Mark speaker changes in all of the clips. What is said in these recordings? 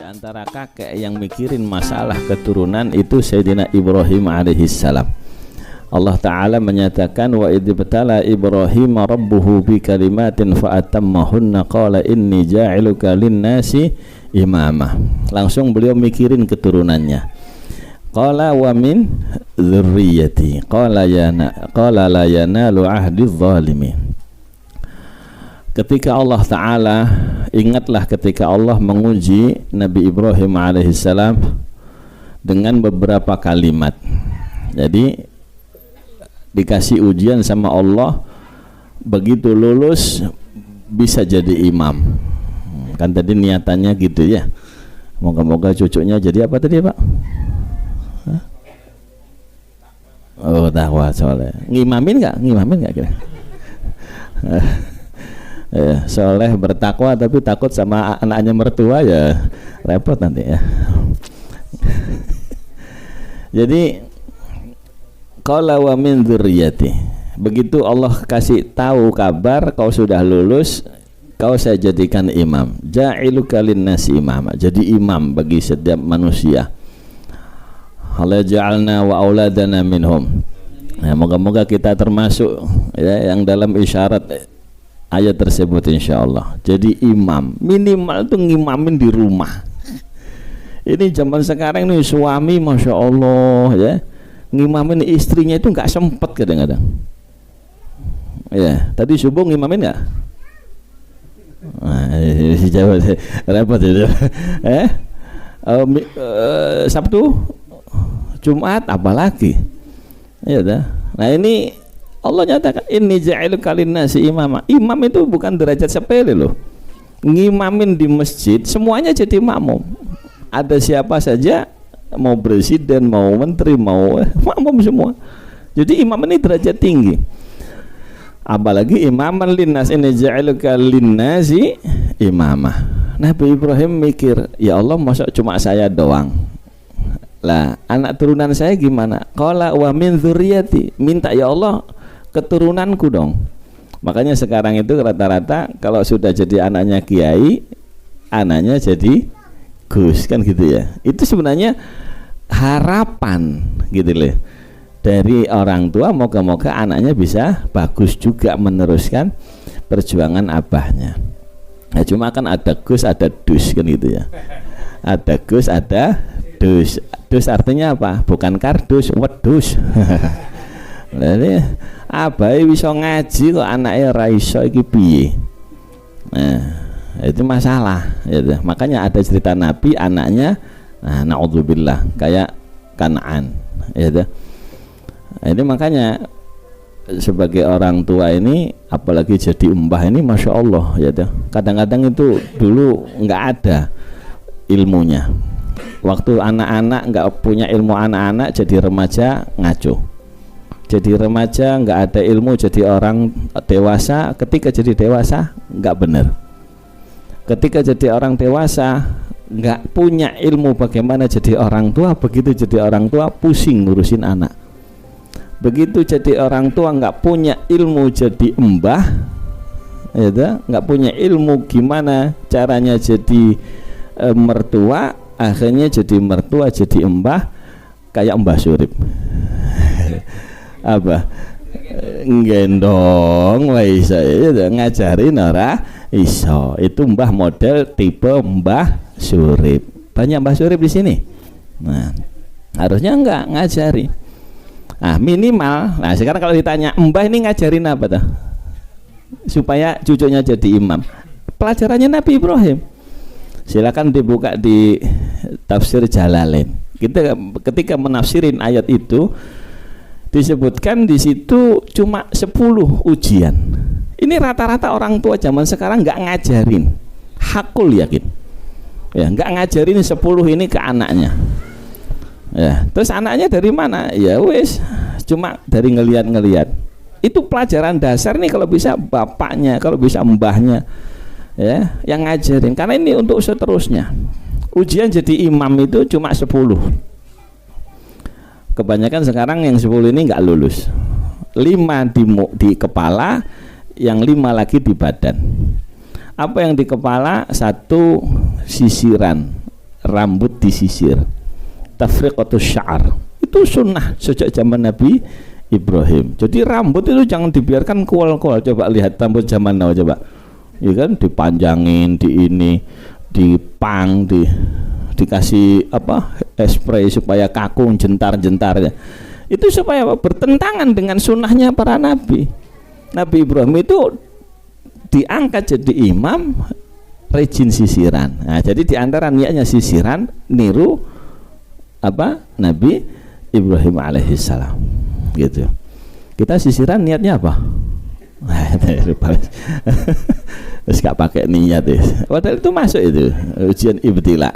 Speaker 1: antara kakek yang mikirin masalah keturunan itu Sayyidina Ibrahim alaihissalam. Allah Ta'ala menyatakan wa idibtala Ibrahim rabbuhu bi kalimatin fa'atammahunna qala inni ja'iluka linnasi imamah. Langsung beliau mikirin keturunannya. Qala wa min dzurriyyati qala la yanalu ahdi dzalimin. Ketika Allah Ta'ala, ingatlah ketika Allah menguji Nabi Ibrahim alaihissalam dengan beberapa kalimat. Jadi dikasih ujian sama Allah, begitu lulus bisa jadi imam. Kan tadi niatannya gitu ya, moga-moga cucunya jadi apa tadi Pak? Hah? Oh, takwa soleh. Ngimamin nggak kira? Ya, soleh bertakwa tapi takut sama anaknya mertua ya repot nanti ya. Jadi qala wa min dzurriyyati, begitu Allah kasih tahu kabar kau sudah lulus, kau saya jadikan imam, ja'iluka linnasi imama, jadi imam bagi setiap manusia. Allah ja'alna wa auladana minhum. Nah, moga-moga kita termasuk ya yang dalam isyarat ayat tersebut insyaallah. Jadi imam minimal tuh ngimamin di rumah. Ini zaman sekarang nih suami masya Allah ya ngimamin istrinya itu nggak sempet kadang-kadang. Ya tadi subuh ngimamin nggak? Jawab repot itu. Sabtu, Jumat apalagi? Ya dah. Nah ini Allah nyatakan ini ja'iluka linnasi imama. Imam itu bukan derajat sepele loh. Ngimamin di masjid semuanya jadi makmum. Ada siapa saja, mau presiden, mau menteri, mau makmum semua. Jadi imam ini derajat tinggi. Apalagi imaman linnas, ini ja'iluka linnasi imamah. Nabi Ibrahim mikir, ya Allah masa cuma saya doang. Lah anak turunan saya gimana? Qala wa min dzurriyyati, minta ya Allah keturunanku dong. Makanya sekarang itu rata-rata kalau sudah jadi anaknya kiai, anaknya jadi gus kan gitu ya. Itu sebenarnya harapan gitu loh dari orang tua, moga-moga anaknya bisa bagus juga meneruskan perjuangan abahnya. Nah, cuma kan ada gus ada dus kan gitu ya. Ada gus ada dus. Dus artinya apa? Bukan kardus, wedus. Jadi abai bisa ngaji kok anaknya ra iso iki piye. Nah, itu masalah gitu. Makanya ada cerita Nabi anaknya naudzubillah kayak Kanaan gitu. Ini makanya sebagai orang tua ini apalagi jadi mbah ini masya Allah gitu. Kadang-kadang itu dulu nggak ada ilmunya. Waktu anak-anak nggak punya ilmu anak-anak jadi remaja ngaco. Jadi remaja nggak ada ilmu jadi orang dewasa, ketika jadi dewasa nggak benar. Ketika jadi orang dewasa nggak punya ilmu bagaimana jadi orang tua, begitu jadi orang tua pusing ngurusin anak. Begitu jadi orang tua nggak punya ilmu jadi mbah, ya, nggak punya ilmu gimana caranya jadi mertua, akhirnya jadi mertua jadi mbah kayak Mbah Surip. Apa nggendong wae iso ngajarin ora iso. Itu mbah model tipe Mbah Surip. Banyak Mbah Surip di sini. Nah, harusnya enggak ngajari. Nah, minimal. Nah, sekarang kalau ditanya, mbah ini ngajarin apa tuh? Supaya cucunya jadi imam. Pelajarannya Nabi Ibrahim. Silakan dibuka di tafsir Jalalain. Kita ketika menafsirin ayat itu disebutkan di situ cuma 10 ujian. Ini rata-rata orang tua zaman sekarang nggak ngajarin, hakul yakin, ya nggak ngajarin 10 ini ke anaknya. Ya, terus anaknya dari mana? Ya wes, cuma dari ngeliat-ngeliat. Itu pelajaran dasar nih kalau bisa bapaknya, kalau bisa mbahnya, ya yang ngajarin. Karena ini untuk seterusnya. Ujian jadi imam itu cuma 10. Kebanyakan sekarang yang 10 ini nggak lulus. 5 di kepala, yang 5 lagi di badan. Apa yang di kepala? 1 sisiran rambut disisir. Tafriqatus sya'ar itu sunnah sejak zaman Nabi Ibrahim. Jadi rambut itu jangan dibiarkan kual-kual. Coba lihat rambut zaman now coba. Ya kan dipanjangin, dipang, dikasih apa? Spray supaya kaku, jentar-jentar ya. Itu supaya bertentangan dengan sunnahnya para nabi. Nabi Ibrahim itu diangkat jadi imam rajin sisiran. Nah, jadi diantara niatnya sisiran niru apa Nabi Ibrahim alaihissalam gitu. Kita sisiran niatnya apa? Terus gak pakai niat ya. Padahal itu masuk itu ujian ibtila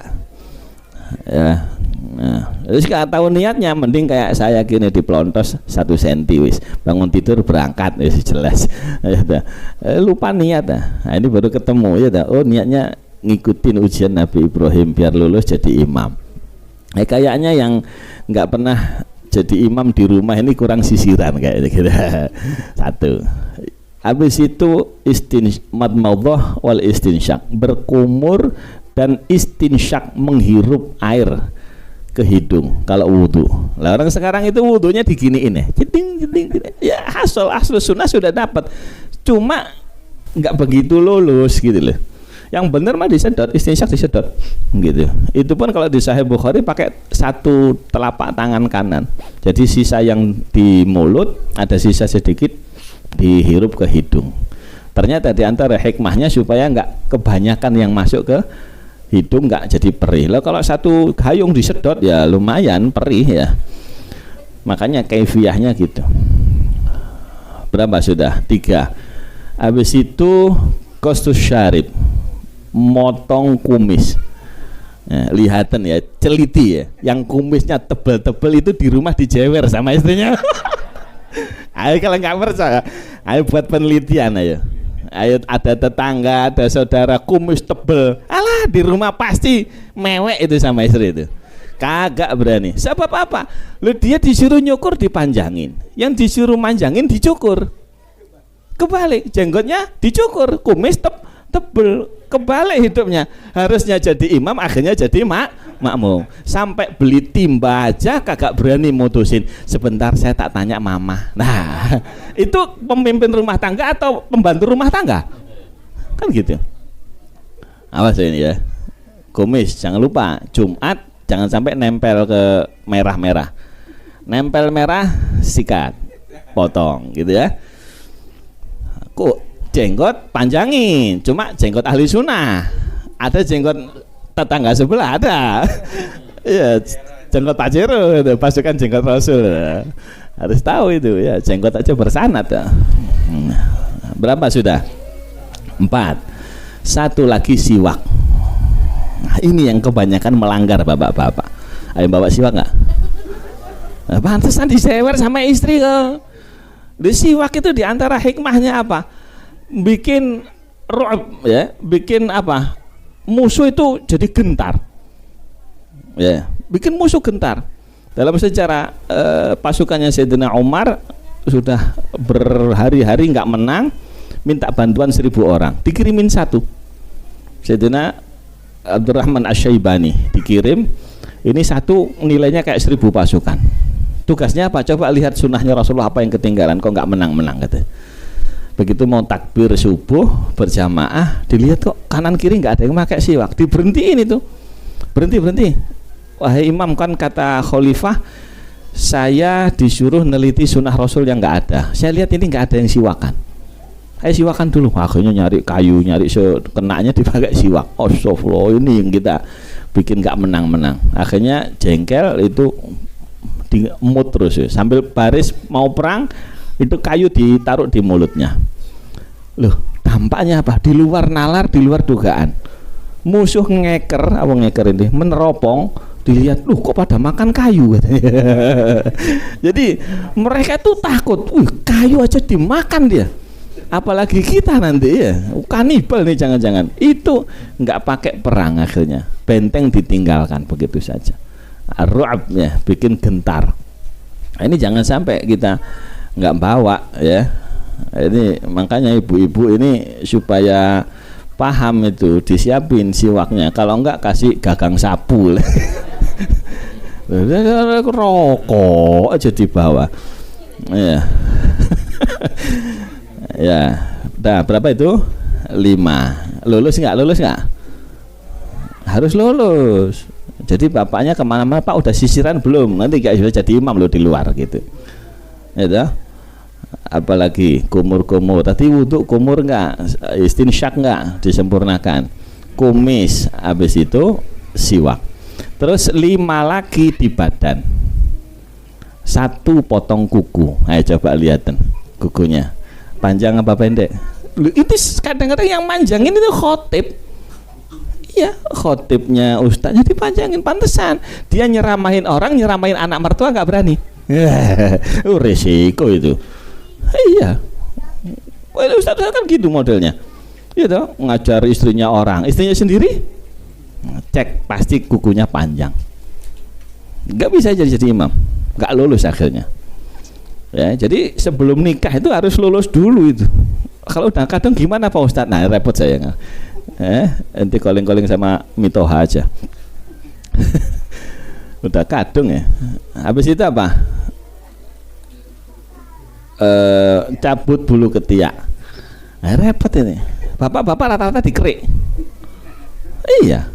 Speaker 1: ya. Nah, terus gak tahu niatnya, mending kayak saya gini diplontos 1 senti wis, bangun tidur berangkat wis jelas ya, lupa niat nah ini baru ketemu ya. Oh niatnya ngikutin ujian Nabi Ibrahim biar lulus jadi imam. Kayaknya yang nggak pernah jadi imam di rumah ini kurang sisiran kayak gitu. Satu. Habis itu madmadhah wal istinsyak, berkumur dan istinsyak, menghirup air ke hidung kalau wudhu. Lah orang sekarang itu wudhunya diginiin ya. Jeding. Ya asal sunnah sudah dapat. Cuma nggak begitu lulus gitu loh. Yang benar mah disedot, istinsyak disedot gitu. Itu pun kalau di Sahih Bukhari pakai 1 telapak tangan kanan. Jadi sisa yang di mulut, ada sisa sedikit dihirup ke hidung. Ternyata di antara hikmahnya supaya nggak kebanyakan yang masuk ke hidung, nggak jadi perih. Lah kalau 1 gayung disedot ya lumayan perih ya. Makanya kaifiyahnya gitu. Berapa sudah? 3. Habis itu qastus syarib, motong kumis. Nah, lihatan ya, celiti ya. Yang kumisnya tebal-tebal itu di rumah dijewer sama istrinya. Ayo kalau nggak percaya, ayo buat penelitian ayo. Ayo ada tetangga, ada saudara kumis tebal, alah di rumah pasti mewek itu sama istri itu. Kagak berani. Sebab apa? Lu dia disuruh nyukur dipanjangin, yang disuruh manjangin dicukur. Kebalik, jenggotnya dicukur, kumis tebel, kebalik hidupnya. Harusnya jadi imam, akhirnya jadi makmum. Sampai beli timba aja kagak berani mutusin. Sebentar saya tak tanya mama. Nah, itu pemimpin rumah tangga atau pembantu rumah tangga? Kan gitu. Awas ini ya. Kumis jangan lupa, Jumat jangan sampai nempel ke merah-merah. Nempel merah sikat, potong gitu ya. Kok jenggot panjangin, cuma jenggot ahli sunnah. Ada jenggot tetangga sebelah ada. Iya, jenggot Pak Jero itu pasukan jenggot Rasul. Harus tahu itu ya, jenggot aja bersanad ya. Berapa sudah? 4. 1 lagi siwak. Nah, ini yang kebanyakan melanggar bapak-bapak. Ayo bawa siwak nggak? Nah, pantesan disewer sama istri kok. Di siwak itu diantara hikmahnya apa? Bikin ru'ub ya, bikin apa? Musuh itu jadi gentar. Ya, bikin musuh gentar. Dalam sejarah pasukannya Sayyidina Umar sudah berhari-hari nggak menang, minta bantuan 1000 orang, dikirimin 1. Sayyidina Abdurrahman Asy-Syaibani dikirim, ini 1 nilainya kayak 1000 pasukan. Tugasnya apa? Coba lihat sunnahnya Rasulullah apa yang ketinggalan, kok nggak menang-menang kata. Begitu mau takbir subuh berjamaah, dilihat kok kanan kiri nggak ada yang pakai siwak, diberhentiin itu. Berhenti. Wahai imam, kan kata khalifah, saya disuruh neliti sunnah Rasul yang nggak ada. Saya lihat ini nggak ada yang siwakan. Ayo siwakan dulu. Akhirnya nyari kayu, nyari kenanya dipakai siwak. Astagfirullah, ini yang kita bikin nggak menang-menang. Akhirnya jengkel itu diemut terus ya. Sambil baris mau perang itu kayu ditaruh di mulutnya. Loh, dampaknya apa? Di luar nalar, di luar dugaan. Musuh apa ngeker ini? Meneropong, dilihat, loh kok pada makan kayu katanya. Jadi mereka tuh takut, kayu aja dimakan dia. Apalagi kita nanti ya, kanibal nih jangan-jangan. Itu nggak pakai perang akhirnya. Benteng ditinggalkan begitu saja. Ru'abnya bikin gentar. Nah, ini jangan sampai kita nggak bawa ya. Ini makanya ibu-ibu ini supaya paham itu disiapin siwaknya, kalau enggak kasih gagang sapu. Rokok aja di bawah ya. Ya nah, berapa itu? 5. Lulus nggak? Harus lulus. Jadi bapaknya kemana-mana, Pak udah sisiran belum? Nanti gak sudah jadi imam loh di luar gitu ya. Apalagi kumur tadi wudhu, kumur enggak, istinsyak enggak disempurnakan, kumis, habis itu siwak. Terus 5 lagi di badan, 1 potong kuku. Ayo coba lihatin kukunya panjang apa pendek. Itu kadang-kadang yang manjangin itu khotib. Iya, khotibnya ustaznya dipanjangin, pantesan dia nyeramahin orang, nyeramahin anak mertua nggak berani. Resiko itu. Iya, ustaz kan gitu modelnya. Iya toh, ngajar istrinya orang, istrinya sendiri cek pasti kukunya panjang. Nggak bisa jadi imam, nggak lulus akhirnya. Ya, jadi sebelum nikah itu harus lulus dulu itu. Kalau udah kadang gimana Pak Ustadz? Nah repot saya nggak. Nanti calling sama Mitoha aja. Udah kadung ya. Habis itu apa? Cabut bulu ketiak. Nah, repot ini. Bapak-bapak rata-rata dikerik. Iya.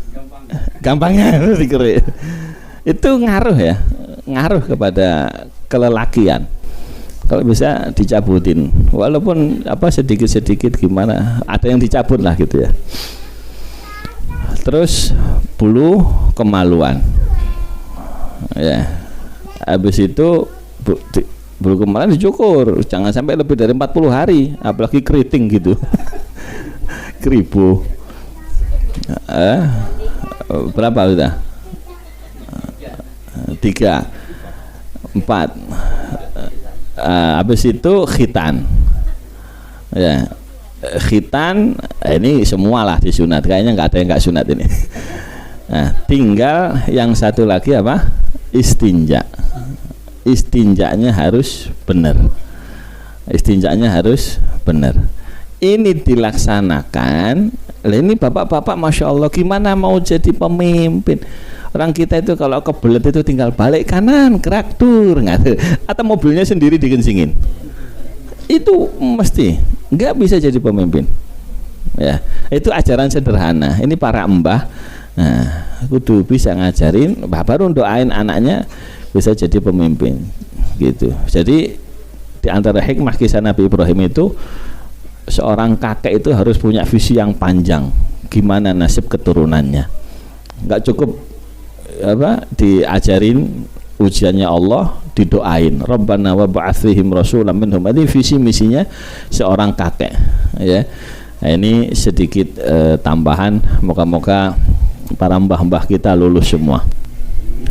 Speaker 1: Gampangnya dikerik. Itu ngaruh ya. Ngaruh kepada kelelakian. Kalau bisa dicabutin, walaupun apa sedikit-sedikit gimana, ada yang dicabut lah gitu ya. Terus bulu kemaluan, ya. Habis itu bulu kemaluan dicukur, jangan sampai lebih dari 40 hari, apalagi keriting gitu, keribu. Berapa sudah? 3, 4. Habis itu khitan ya, khitan ini semualah disunat, kayaknya nggak ada yang nggak sunat ini. Nah, tinggal yang satu lagi apa? Istinja. Istinjanya harus benar. Istinjanya harus benar. Ini dilaksanakan. Ini bapak-bapak masya Allah gimana mau jadi pemimpin? Orang kita itu kalau kebelet itu tinggal balik kanan, gerak tur, atau mobilnya sendiri dikencingin. Itu mesti nggak bisa jadi pemimpin. Ya, itu ajaran sederhana. Ini para mbah, nah, kudu bisa ngajarin, baru doain anaknya bisa jadi pemimpin, gitu. Jadi di antara hikmah kisah Nabi Ibrahim itu, seorang kakek itu harus punya visi yang panjang. Gimana nasib keturunannya? Nggak cukup apa diajarin ujiannya Allah, didoain Rabbana wa ba'ats fihim rasulan minhum. Ini visi misinya seorang kakek ya. Nah, ini sedikit tambahan, moga-moga para mbah-mbah kita lulus semua.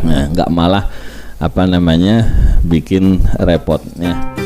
Speaker 1: Nah, enggak malah apa namanya bikin repot ya.